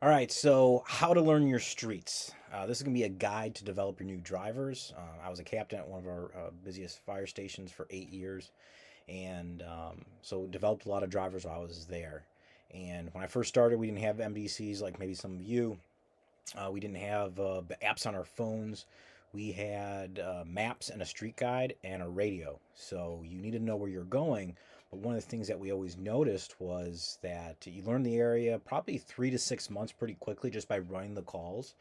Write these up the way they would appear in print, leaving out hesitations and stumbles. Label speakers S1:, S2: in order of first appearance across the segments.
S1: All right, so how to learn your streets. This is going to be a guide to develop your new drivers. I was a captain at one of our busiest fire stations for 8 years, and so developed a lot of drivers while I was there. And when I first started, we didn't have MDCs like maybe some of you. We didn't have apps on our phones. We had maps and a street guide and a radio. So you need to know where you're going. But one of the things that we always noticed was that you learn the area probably 3 to 6 months pretty quickly just by running the calls.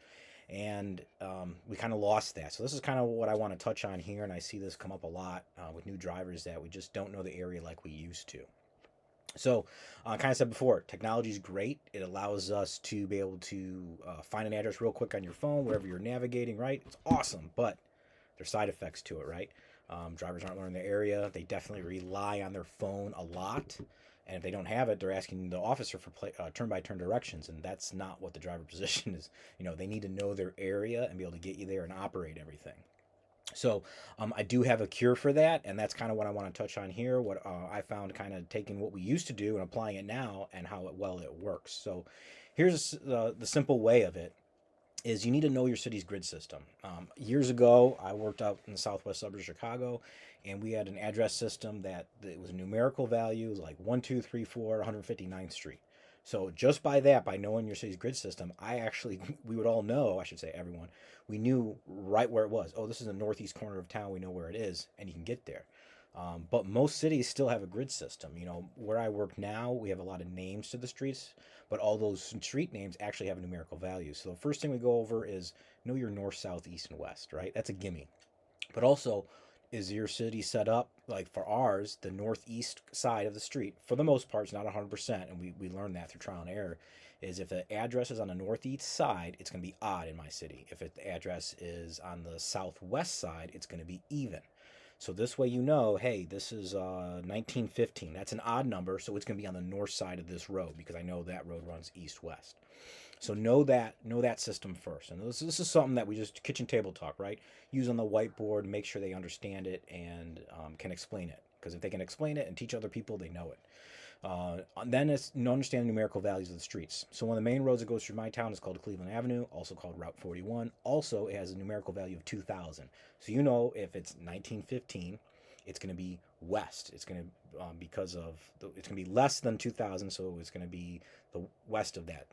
S1: And we kind of lost that. So this is kind of what I want to touch on here. And I see this come up a lot with new drivers that we just don't know the area like we used to. So, kind of said before, technology is great. It allows us to be able to find an address real quick on your phone, wherever you're navigating, right? It's awesome, but there's side effects to it, right? Drivers aren't learning their area. They definitely rely on their phone a lot. And if they don't have it, they're asking the officer for turn-by-turn directions, and that's not what the driver position is. They need to know their area and be able to get you there and operate everything. So I do have a cure for that, and that's kind of what I want to touch on here. What I found kind of taking what we used to do and applying it now, and how well it works. So here's the simple way of it: is you need to know your city's grid system. Years ago, I worked out in the southwest suburbs of Chicago, and we had an address system that it was a numerical value, like 1, 2, 3, 4, 159th Street. So just by that, by knowing your city's grid system, we would all know, I should say everyone, we knew right where it was. Oh, this is the northeast corner of town. We know where it is, and you can get there. But most cities still have a grid system. Where I work now, we have a lot of names to the streets, but all those street names actually have a numerical value. So the first thing we go over is know your north, south, east, and west, right? That's a gimme. But also, is your city set up like for ours, the northeast side of the street, for the most part, it's not 100%, and we learned that through trial and error, is if the address is on the northeast side, it's going to be odd in my city. If the address is on the southwest side, it's going to be even. So this way hey, this is 1915. That's an odd number, so it's going to be on the north side of this road because I know that road runs east-west. So know that system first. And this is something that we just kitchen table talk, right? Use on the whiteboard, make sure they understand it and can explain it. Because if they can explain it and teach other people, they know it. Then it's understand the numerical values of the streets. So one of the main roads that goes through my town is called Cleveland Avenue, also called Route 41. Also, it has a numerical value of 2000. So if it's 1915, it's going to be west. It's going to it's going to be less than 2000, so it's going to be the west of that.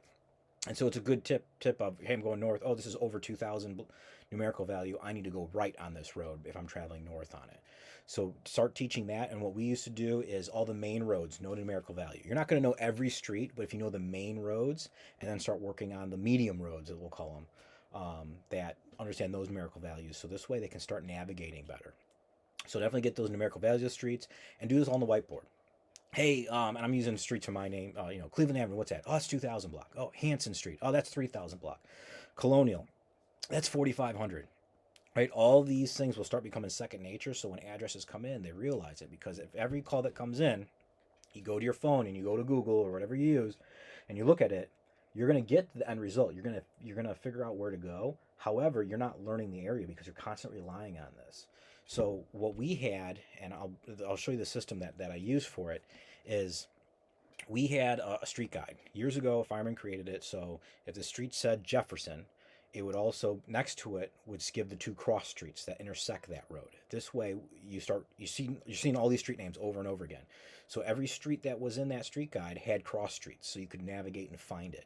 S1: And so it's a good tip of, hey, I'm going north. Oh, this is over 2000 numerical value. I need to go right on this road if I'm traveling north on it. So start teaching that. And what we used to do is all the main roads, no numerical value. You're not going to know every street, but if you know the main roads, and then start working on the medium roads, that we'll call them, that understand those numerical values. So this way they can start navigating better. So definitely get those numerical values of streets and do this on the whiteboard. Hey, and I'm using streets for my name. Cleveland Avenue. What's that? Oh, it's 2000 block. Oh, Hanson Street. Oh, that's 3000 block. Colonial. That's 4500. Right? All these things will start becoming second nature. So when addresses come in, they realize it because if every call that comes in, you go to your phone and you go to Google or whatever you use, and you look at it, you're going to get the end result. You're going to figure out where to go. However, you're not learning the area because you're constantly relying on this. So what we had, and I'll show you the system that I use for it, is we had a street guide. Years ago, a fireman created it. So if the street said Jefferson, it would also, next to it, would give the two cross streets that intersect that road. This way, you're seeing all these street names over and over again. So every street that was in that street guide had cross streets, so you could navigate and find it.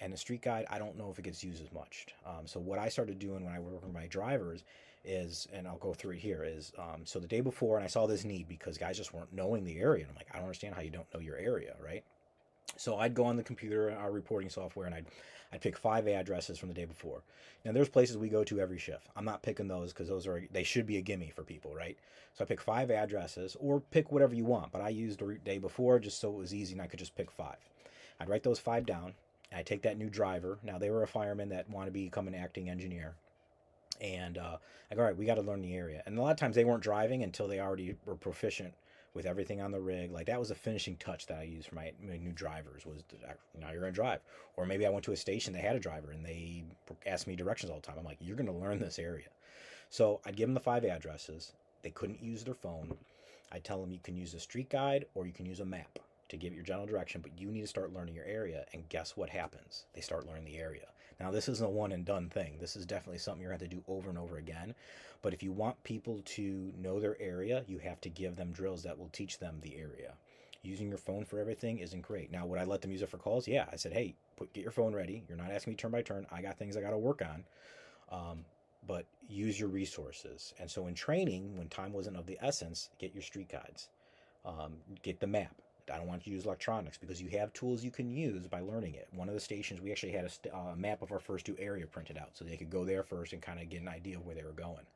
S1: And the street guide, I don't know if it gets used as much. So what I started doing when I worked with my drivers is, and I'll go through it here, is so the day before, and I saw this need because guys just weren't knowing the area. And I'm like, I don't understand how you don't know your area, right? So I'd go on the computer, our reporting software, and I'd pick 5 addresses from the day before. Now there's places we go to every shift. I'm not picking those because they should be a gimme for people, right? So I pick 5 addresses, or pick whatever you want. But I used the day before just so it was easy and I could just pick 5. I'd write those 5 down. I take that new driver. Now they were a fireman that wanted to become an acting engineer. And I go, all right, we got to learn the area. And a lot of times they weren't driving until they already were proficient with everything on the rig. Like that was a finishing touch that I used for my new drivers was, now you're going to drive. Or maybe I went to a station that had a driver and they asked me directions all the time. I'm like, you're going to learn this area. So I'd give them the 5 addresses. They couldn't use their phone. I'd tell them you can use a street guide or you can use a map. to give your general direction, but you need to start learning your area. And guess what happens? They start learning the area. Now, this isn't a one and done thing. This is definitely something you're going to have to do over and over again. But if you want people to know their area, you have to give them drills that will teach them the area. Using your phone for everything isn't great. Now, would I let them use it for calls? Yeah. I said, hey, get your phone ready. You're not asking me turn by turn. I got things I got to work on. But use your resources. And so in training, when time wasn't of the essence, get your street guides, get the map. I don't want you to use electronics because you have tools you can use by learning it. One of the stations, we actually had a map of our first 2 area printed out so they could go there first and kind of get an idea of where they were going.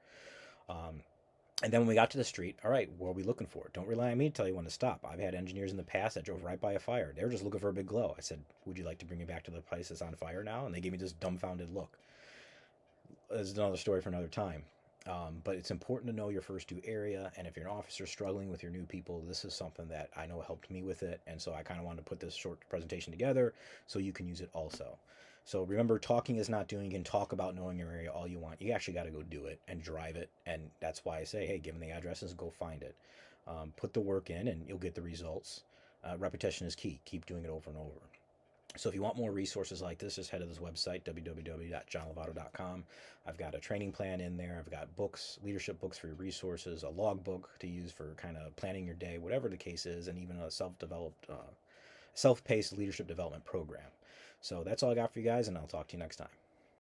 S1: And then when we got to the street, all right, what are we looking for? Don't rely on me to tell you when to stop. I've had engineers in the past that drove right by a fire. They were just looking for a big glow. I said, would you like to bring me back to the place that's on fire now? And they gave me this dumbfounded look. This is another story for another time. But it's important to know your first 2 area. And if you're an officer struggling with your new people, this is something that I know helped me with it. And so I kind of wanted to put this short presentation together so you can use it also. So remember, talking is not doing. You can talk about knowing your area all you want. You actually got to go do it and drive it. And that's why I say, hey, give them the addresses, go find it. Put the work in and you'll get the results. Repetition is key. Keep doing it over and over. So if you want more resources like this, just head to this website, www.johnlovato.com. I've got a training plan in there. I've got books, leadership books for your resources, a log book to use for kind of planning your day, whatever the case is, and even a self-paced leadership development program. So that's all I got for you guys, and I'll talk to you next time.